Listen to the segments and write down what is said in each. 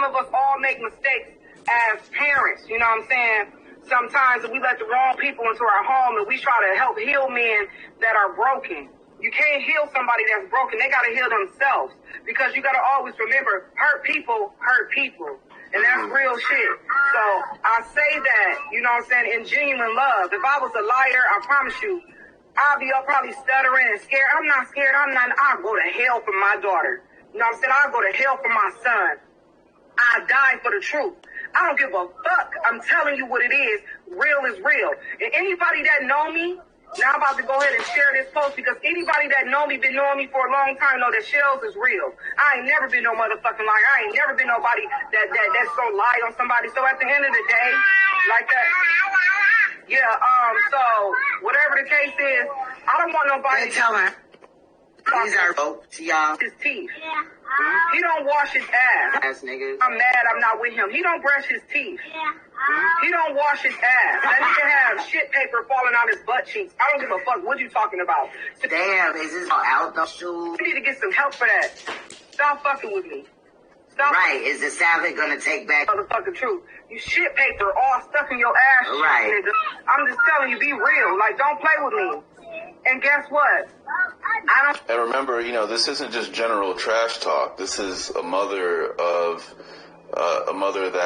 some of us all make mistakes as parents, you know what I'm saying? Sometimes we let the wrong people into our home and we try to help heal men that are broken. You can't heal somebody that's broken. They got to heal themselves, because you got to always remember, hurt people hurt people. And that's real shit. So I say that, you know what I'm saying, in genuine love. If I was a liar, I promise you, I'll be up probably stuttering and scared. I'm not scared. I'll go to hell for my daughter. You know what I'm saying? I'll go to hell for my son. I die for the truth. I don't give a fuck. I'm telling you what it is. Real is real. And anybody that know me, now I'm about to go ahead and share this post, because anybody that know me, been knowing me for a long time, know that Shells is real. I ain't never been no motherfucking liar. I ain't never been nobody that's gonna lie on somebody. So at the end of the day, like that, yeah, so whatever the case is, I don't want nobody to tell her. These are both to y'all. His teeth. He don't wash his ass. Niggas. I'm mad I'm not with him. He don't brush his teeth. He don't wash his ass. That nigga have shit paper falling out his butt cheeks. I don't give a fuck what you talking about. Damn, is this all out the shoes? You need to get some help for that. Stop fucking with me. Stop. Right, is the Savage gonna take back motherfucking truth? You shit paper all stuck in your ass. Right. Nigga. I'm just telling you, be real. Like, don't play with me. And guess what? And remember, you know, this isn't just general trash talk. This is a mother that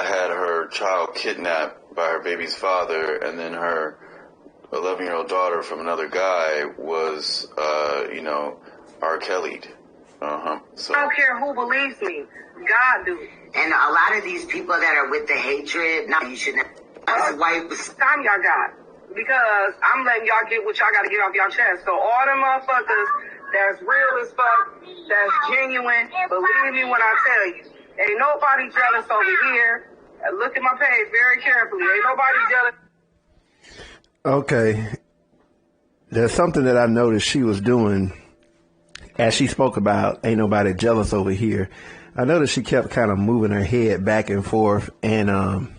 had her child kidnapped by her baby's father, and then her 11-year-old daughter from another guy was, R. Kelly'd. So. I don't care who believes me. God do. And a lot of these people that are with the hatred, no, you shouldn't have. Time y'all got. Because I'm letting y'all get what y'all got to get off y'all chest. So all the motherfuckers that's real as fuck, that's genuine, believe me when I tell you. Ain't nobody jealous over here. Look at my page very carefully. Ain't nobody jealous. Okay. There's something that I noticed she was doing as she spoke about ain't nobody jealous over here. I noticed she kept kind of moving her head back and forth and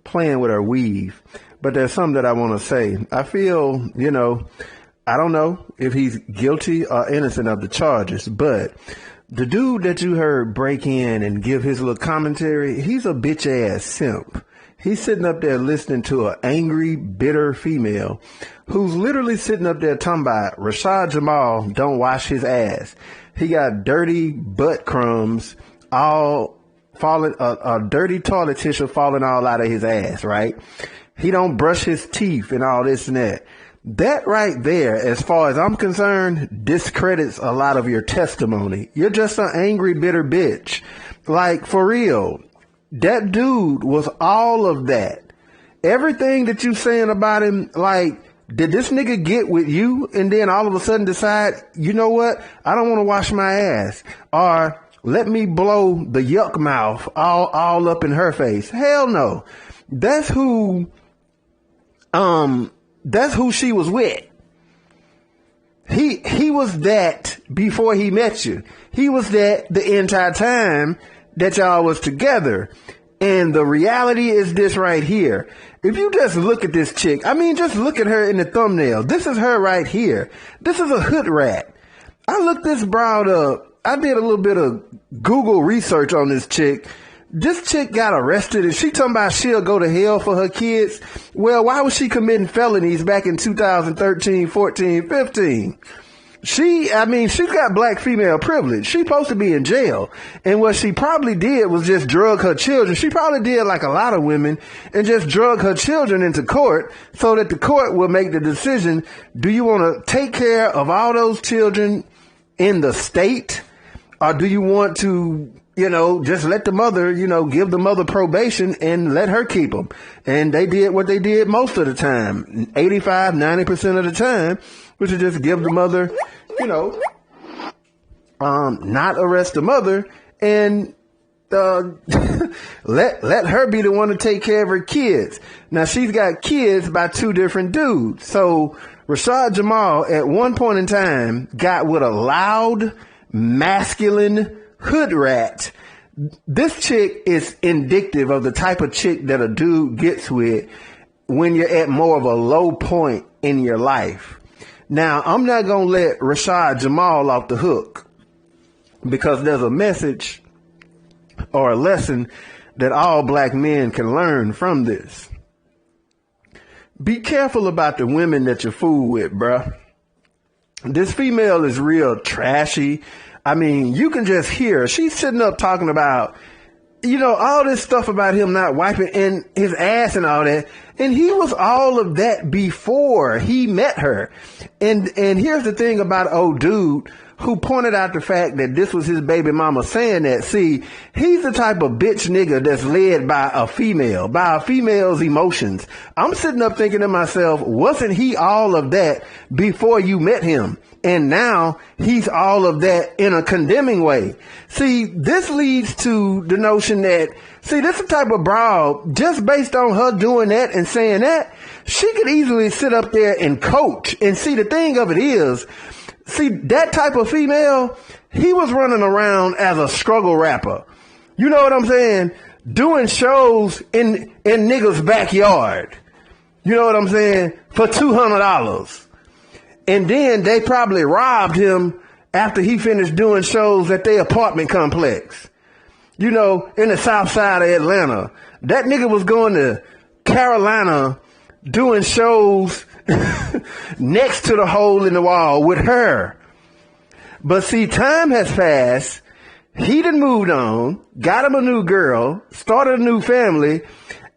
playing with her weave. But there's something that I want to say. I feel, I don't know if he's guilty or innocent of the charges, but the dude that you heard break in and give his little commentary, he's a bitch ass simp. He's sitting up there listening to an angry, bitter female who's literally sitting up there talking about Rashad Jamal don't wash his ass. He got dirty butt crumbs all falling, a dirty toilet tissue falling all out of his ass, right? He don't brush his teeth and all this and that. That right there, as far as I'm concerned, discredits a lot of your testimony. You're just an angry, bitter bitch. Like, for real. That dude was all of that. Everything that you saying about him, like, did this nigga get with you and then all of a sudden decide, you know what? I don't want to wash my ass. Or let me blow the yuck mouth all up in her face. Hell no. That's who she was with. He was that before he met you. He was that the entire time that y'all was together. And the reality is this right here. If you just look at this chick, just look at her in the thumbnail. This is her right here. This is a Hoodrat. I looked this broad up. I did a little bit of Google research on this chick. This chick got arrested and she talking about she'll go to hell for her kids. Well, why was she committing felonies back in 2013, 14, 15? She got black female privilege. She supposed to be in jail. And what she probably did was just drug her children. She probably did like a lot of women and just drug her children into court so that the court will make the decision. Do you want to take care of all those children in the state? Or do you want to, just let the mother, give the mother probation and let her keep them? And they did what they did most of the time, 85, 90% of the time, which is just give the mother, not arrest the mother and let her be the one to take care of her kids. Now she's got kids by two different dudes. So Rashad Jamal at one point in time got with a loud, masculine Hoodrat. This chick is indicative of the type of chick that a dude gets with when you're at more of a low point in your life. Now, I'm not going to let Rashad Jamal off the hook because there's a message or a lesson that all black men can learn from this. Be careful about the women that you fool with, bruh. This female is real trashy. I mean, you can just hear her. She's sitting up talking about, all this stuff about him not wiping in his ass and all that. And he was all of that before he met her. And here's the thing about old dude who pointed out the fact that this was his baby mama saying that. See, he's the type of bitch nigga that's led by a female's emotions. I'm sitting up thinking to myself, wasn't he all of that before you met him? And now he's all of that in a condemning way. See, this leads to the notion that, this is the type of broad, just based on her doing that and saying that, she could easily sit up there and coach. And see, the thing of it is, that type of female, he was running around as a struggle rapper. You know what I'm saying? Doing shows in niggas' backyard. You know what I'm saying? For $200. And then they probably robbed him after he finished doing shows at their apartment complex. In the south side of Atlanta. That nigga was going to Carolina doing shows next to the hole in the wall with her. But see, time has passed. He done moved on, got him a new girl, started a new family.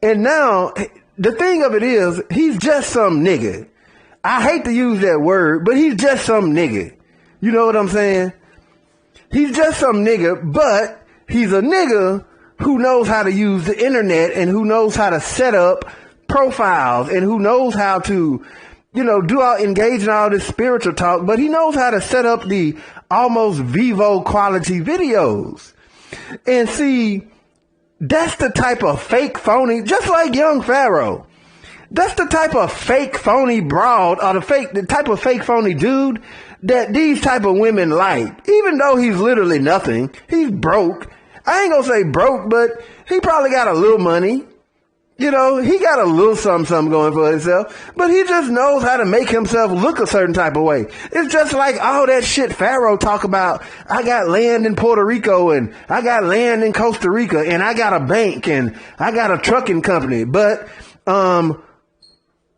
And now the thing of it is, he's just some nigga. I hate to use that word, but he's just some nigga. You know what I'm saying? He's just some nigga, but he's a nigga who knows how to use the internet and who knows how to set up profiles and who knows how to, engage in all this spiritual talk, but he knows how to set up the almost Vivo quality videos. And see, that's the type of fake phony, just like Young Pharaoh. That's the type of fake phony broad or the type of fake phony dude that these type of women like. Even though he's literally nothing, he's broke. I ain't gonna say broke, but he probably got a little money. He got a little something going for himself, but he just knows how to make himself look a certain type of way. It's just like all that shit Pharaoh talk about. I got land in Puerto Rico and I got land in Costa Rica and I got a bank and I got a trucking company, but,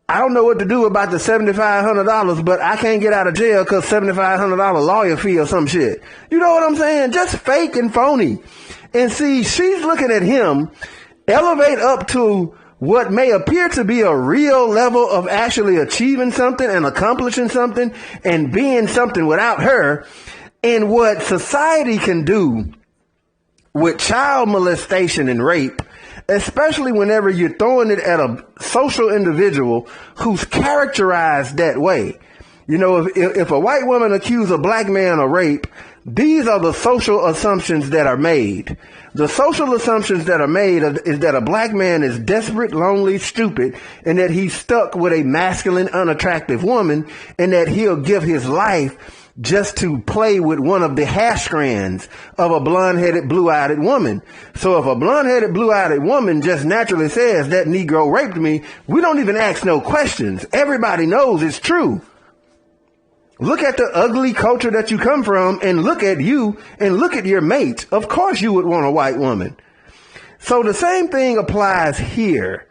I don't know what to do about the $7,500, but I can't get out of jail because $7,500 lawyer fee or some shit. You know what I'm saying? Just fake and phony. And see, she's looking at him elevate up to what may appear to be a real level of actually achieving something and accomplishing something and being something without her. And what society can do with child molestation and rape, especially whenever you're throwing it at a social individual who's characterized that way. If a white woman accuses a black man of rape, these are the social assumptions that are made. The social assumptions that are made is that a black man is desperate, lonely, stupid, and that he's stuck with a masculine, unattractive woman, and that he'll give his life just to play with one of the hair strands of a blonde-headed, blue-eyed woman. So if a blonde-headed, blue-eyed woman just naturally says that Negro raped me, we don't even ask no questions. Everybody knows it's true. Look at the ugly culture that you come from and look at you and look at your mate. Of course you would want a white woman. So the same thing applies here.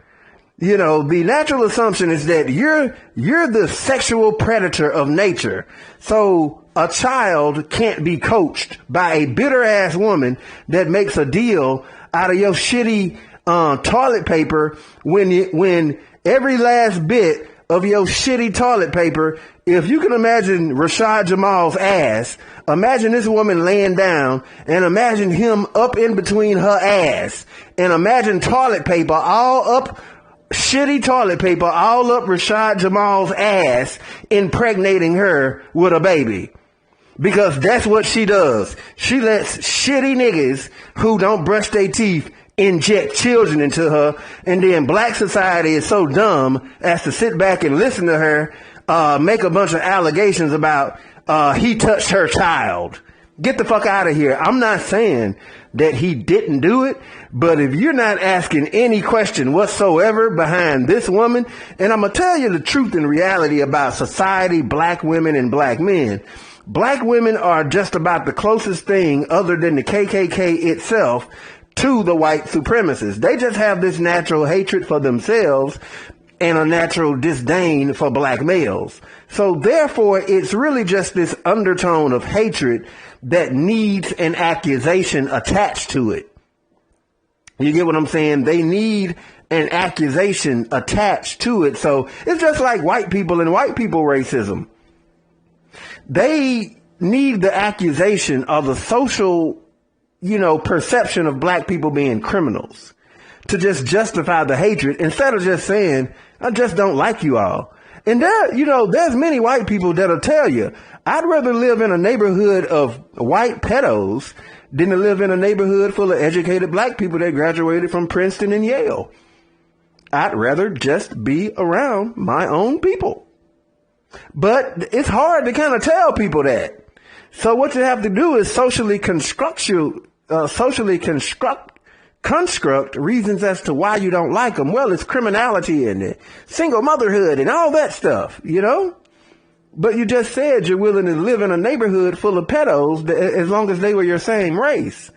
The natural assumption is that you're the sexual predator of nature. So a child can't be coached by a bitter ass woman that makes a deal out of your shitty toilet paper when every last bit of your shitty toilet paper, if you can imagine Rashad Jamal's ass, imagine this woman laying down and imagine him up in between her ass and imagine toilet paper all up, shitty toilet paper all up Rashad Jamal's ass, impregnating her with a baby. Because that's what she does. She lets shitty niggas who don't brush their teeth inject children into her, and then black society is so dumb as to sit back and listen to her make a bunch of allegations about he touched her child. Get the fuck out of here. I'm not saying that he didn't do it, but if you're not asking any question whatsoever behind this woman, and I'm going to tell you the truth and reality about society, black women and black men. Black women are just about the closest thing other than the KKK itself to the white supremacists. They just have this natural hatred for themselves and a natural disdain for black males. So therefore, it's really just this undertone of hatred that needs an accusation attached to it. You get what I'm saying? They need an accusation attached to it. So it's just like white people and white people racism. They need the accusation of the social, perception of black people being criminals to just justify the hatred instead of just saying, I just don't like you all. And there's many white people that'll tell you, I'd rather live in a neighborhood of white pedos than to live in a neighborhood full of educated black people that graduated from Princeton and Yale. I'd rather just be around my own people. But it's hard to kind of tell people that. So what you have to do is socially construct reasons as to why you don't like them. Well, it's criminality and single motherhood and all that stuff, But you just said you're willing to live in a neighborhood full of pedos as long as they were your same race.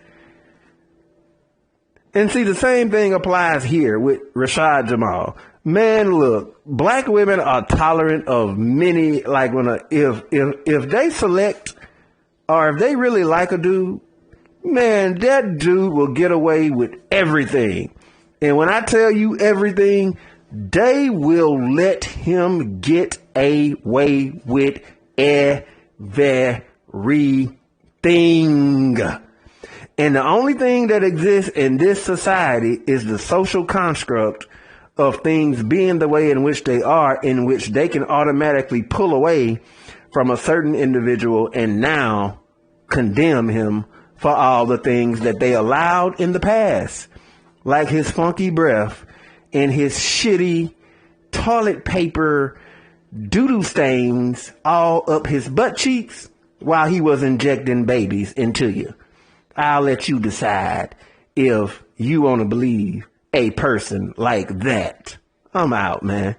And see, the same thing applies here with Rashad Jamal. Man, look, black women are tolerant of many, like if they select or if they really like a dude, man, that dude will get away with everything. And when I tell you everything, they will let him get away with everything. And the only thing that exists in this society is the social construct of things being the way in which they are, in which they can automatically pull away from a certain individual and now condemn him for all the things that they allowed in the past, like his funky breath and his shitty toilet paper doo-doo stains all up his butt cheeks while he was injecting babies into you. I'll let you decide if you want to believe a person like that. I'm out, man.